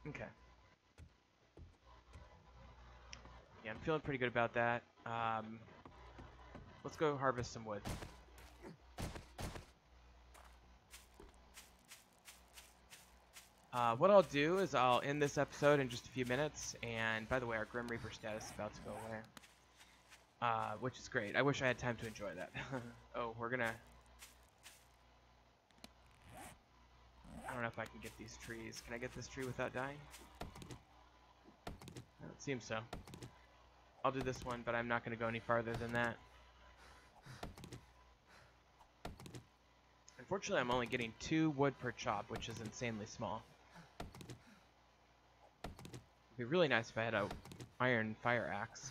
A: Okay. Yeah, I'm feeling pretty good about that. Let's go harvest some wood. What I'll do is I'll end this episode in just a few minutes, and by the way, our Grim Reaper status is about to go away. Which is great. I wish I had time to enjoy that. Oh, we're gonna... I don't know if I can get these trees. Can I get this tree without dying? It seems so. I'll do this one, but I'm not going to go any farther than that. Unfortunately, I'm only getting 2 wood per chop, which is insanely small. It'd be really nice if I had a iron fire axe.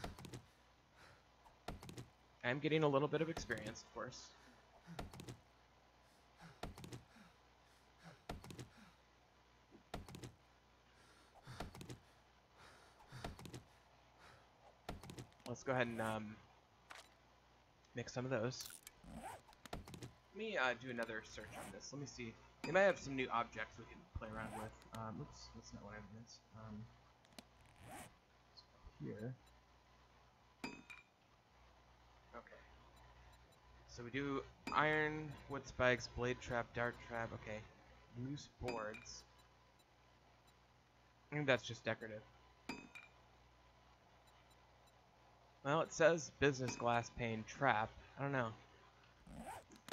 A: I'm getting a little bit of experience, of course. Let's go ahead and mix some of those. Let me do another search on this. Let me see. They might have some new objects we can play around with. Oops, that's not what I meant. Here. Okay. So we do iron, wood spikes, blade trap, dart trap. Okay. Loose boards. I think that's just decorative. Well, it says business glass pane trap. I don't know.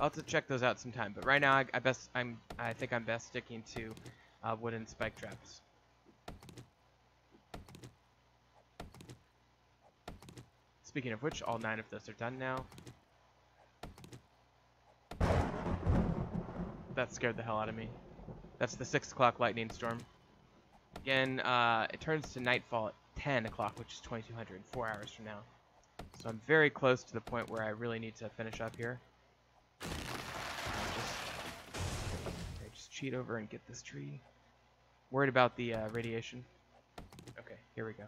A: I'll have to check those out sometime. But right now, I think I'm best sticking to wooden spike traps. Speaking of which, all 9 of those are done now. That scared the hell out of me. That's the 6 o'clock lightning storm. Again, it turns to nightfall at 10 o'clock, which is 2200, 4 hours from now. So I'm very close to the point where I really need to finish up here. Just cheat over and get this tree. Worried about the radiation. Okay, here we go.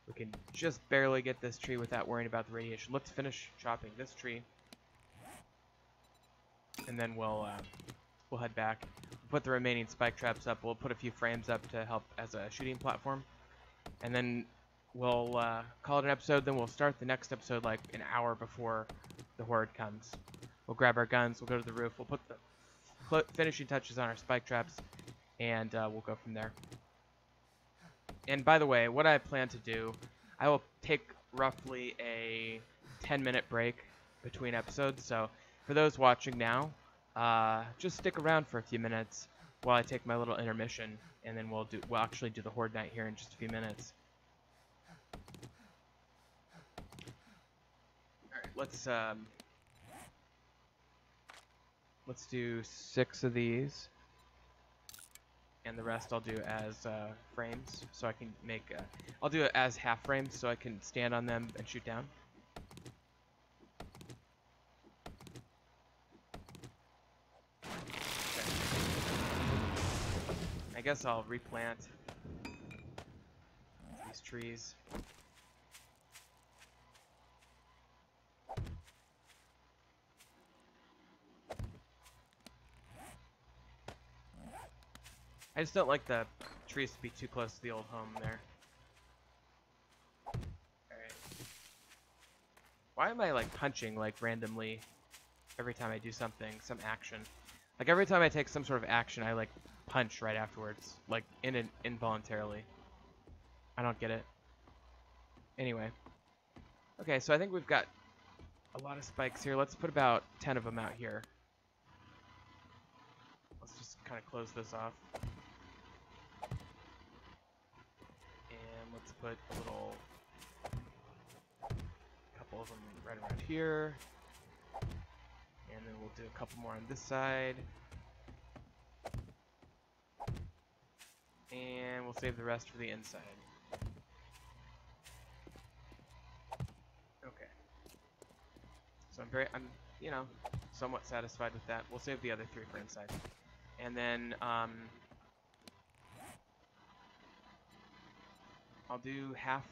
A: We can just barely get this tree without worrying about the radiation. Let's finish chopping this tree, and then we'll head back. We'll put the remaining spike traps up. We'll put a few frames up to help as a shooting platform, and then we'll call it an episode. Then we'll start the next episode like an hour before the horde comes. We'll grab our guns. We'll go to the roof. We'll put the finishing touches on our spike traps, and we'll go from there. And by the way, what I plan to do, I will take roughly a 10-minute break between episodes. So for those watching now, just stick around for a few minutes while I take my little intermission, and then we'll actually do the horde night here in just a few minutes. All right, let's do 6 of these. And the rest I'll do as frames, so I can make. I'll do it as half frames, so I can stand on them and shoot down. Okay. I guess I'll replant these trees. I just don't like the trees to be too close to the old home there. Alright. Why am I like punching like randomly every time I do something, some action? Like every time I take some sort of action, I like punch right afterwards, like involuntarily. I don't get it. Anyway. Okay, so I think we've got a lot of spikes here. Let's put about 10 of them out here. Let's just kind of close this off. Let's put a couple of them right around here, and then we'll do a couple more on this side, and we'll save the rest for the inside. Okay. So I'm you know, somewhat satisfied with that. We'll save the other 3 for inside, and then I'll do half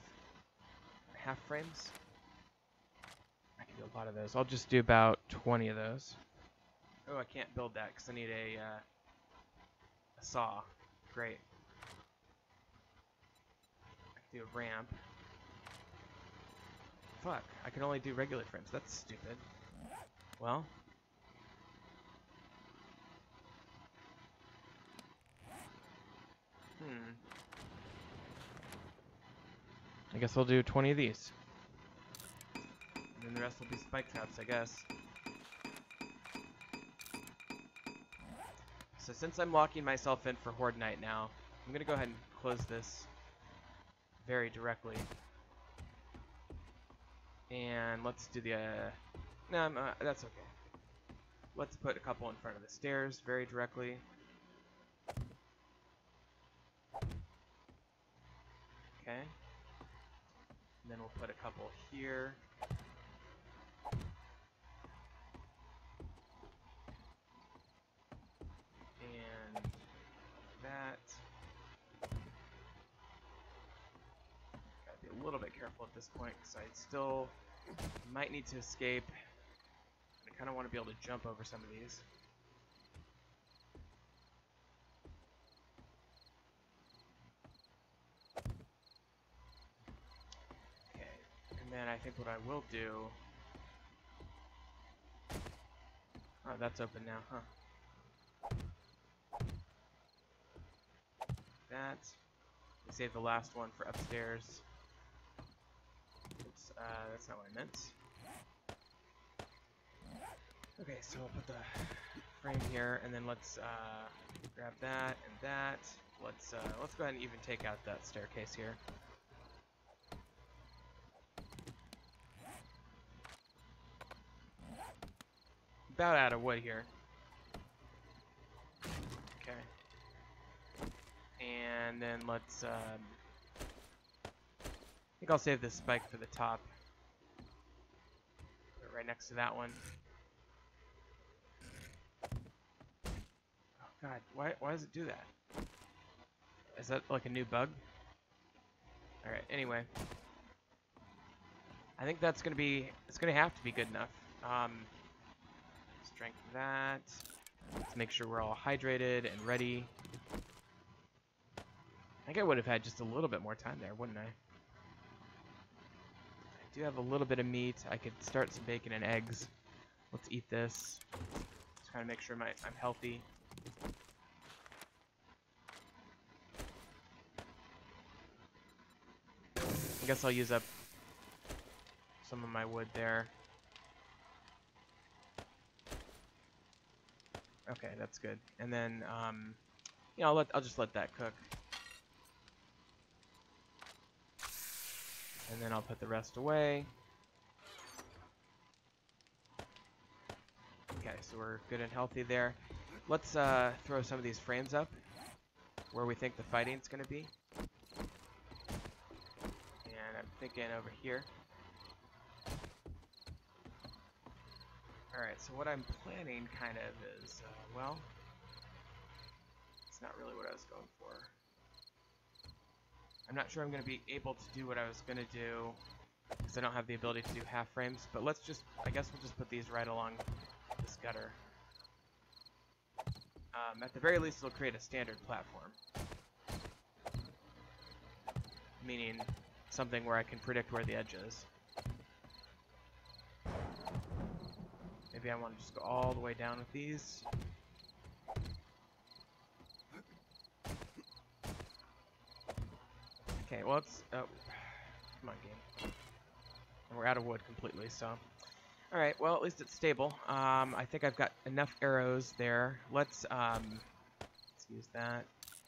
A: frames. I can do a lot of those. I'll just do about 20 of those. Oh, I can't build that because I need a saw. Great. I can do a ramp. fuck? I can only do regular frames. That's stupid. Well. I guess I'll do 20 of these. And then the rest will be spike traps, I guess. So since I'm locking myself in for Horde Night now, I'm going to go ahead and close this very directly. And let's do the... no, that's okay. Let's put a couple in front of the stairs very directly. Okay. And then we'll put a couple here. And that. Gotta be a little bit careful at this point because I still might need to escape. I kind of want to be able to jump over some of these. And I think what I will do... oh, that's open now, huh? That. Save the last one for upstairs. Oops, that's not what I meant. Okay, so I'll put the frame here, and then let's grab that and that. Let's go ahead and even take out that staircase here. About out of wood here. Okay. And then let's, I think I'll save this spike for the top. Put it right next to that one. Oh god, why does it do that? Is that like a new bug? Alright, anyway. I think that's gonna be, it's gonna have to be good enough. Strength that. Let's make sure we're all hydrated and ready. I think I would have had just a little bit more time there, wouldn't I? I do have a little bit of meat. I could start some bacon and eggs. Let's eat this. Just kind of make sure I'm healthy. I guess I'll use up some of my wood there. Okay, that's good. And then, you know, I'll just let that cook. And then I'll put the rest away. Okay, so we're good and healthy there. Let's throw some of these frames up where we think the fighting's going to be. And I'm thinking over here. Alright, so what I'm planning kind of is, well, it's not really what I was going for. I'm not sure I'm going to be able to do what I was going to do because I don't have the ability to do half frames, but let's just, I guess we'll just put these right along this gutter. At the very least, it'll create a standard platform. Meaning something where I can predict where the edge is. Maybe I want to just go all the way down with these. Okay, well it's... oh, come on game. And we're out of wood completely, so... Alright, well at least it's stable. I think I've got enough arrows there. Let's use that.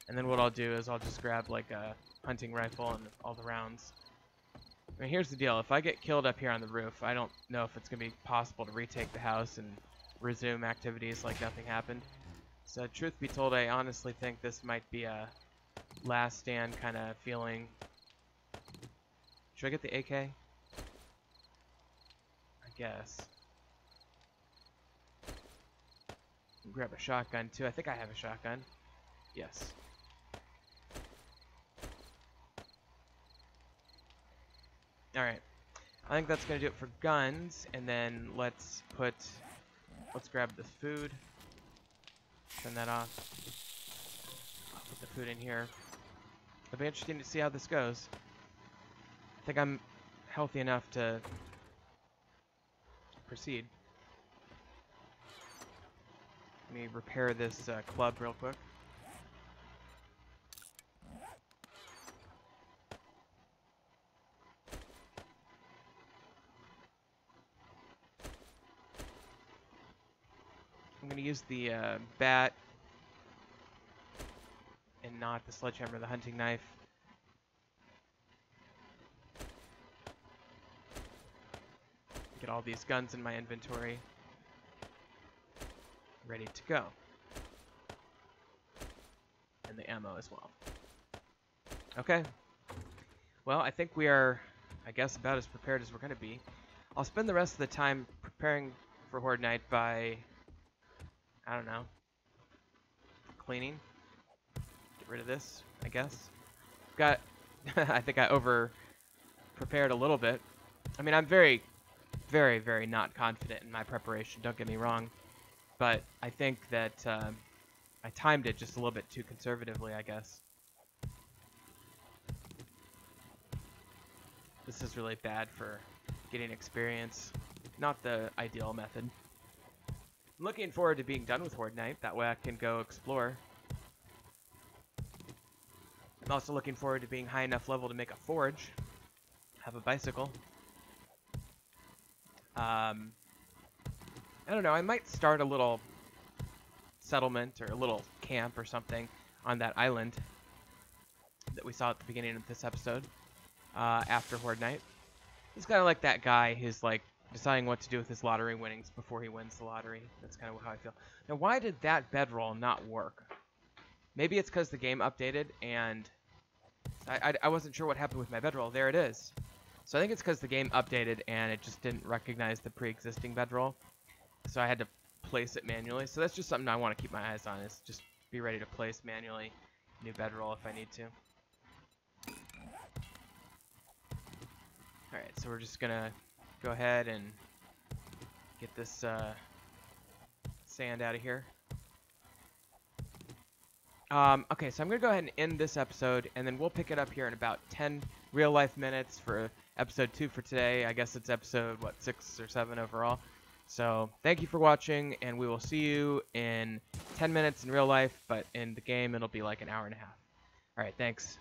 A: And then what I'll do is I'll just grab like a hunting rifle and all the rounds. I mean, here's the deal. If I get killed up here on the roof, I don't know if it's going to be possible to retake the house and resume activities like nothing happened. So, truth be told, I honestly think this might be a last stand kind of feeling. Should I get the AK? I guess. Grab a shotgun, too. I think I have a shotgun. Yes. Alright, I think that's going to do it for guns, and then let's grab the food, turn that off, I'll put the food in here. It'll be interesting to see how this goes. I think I'm healthy enough to proceed. Let me repair this club real quick. I'm going to use the bat and not the sledgehammer, the hunting knife. Get all these guns in my inventory. Ready to go. And the ammo as well. Okay. Well, I think we are, I guess, about as prepared as we're going to be. I'll spend the rest of the time preparing for Horde Night by, I don't know, cleaning. Get rid of this, I guess. Got, I think I over-prepared a little bit. I mean, I'm very, very, very not confident in my preparation, don't get me wrong. But I think that I timed it just a little bit too conservatively, I guess. This is really bad for getting experience. Not the ideal method. I'm looking forward to being done with Horde Night. That way I can go explore. I'm also looking forward to being high enough level to make a forge. Have a bicycle. I don't know, I might start a little settlement or a little camp or something on that island that we saw at the beginning of this episode after Horde Night. It's kind of like that guy who's like deciding what to do with his lottery winnings before he wins the lottery. That's kind of how I feel. Now, why did that bedroll not work? Maybe it's because the game updated and I wasn't sure what happened with my bedroll. There it is. So I think it's because the game updated and it just didn't recognize the pre-existing bedroll. So I had to place it manually. So that's just something I want to keep my eyes on, is just be ready to place manually new bedroll if I need to. Alright, so we're just going to go ahead and get this sand out of here. Okay, so I'm going to go ahead and end this episode, and then we'll pick it up here in about 10 real-life minutes for episode 2 for today. I guess it's episode, 6 or 7 overall. So, thank you for watching, and we will see you in 10 minutes in real life, but in the game it'll be like an hour and a half. Alright, thanks.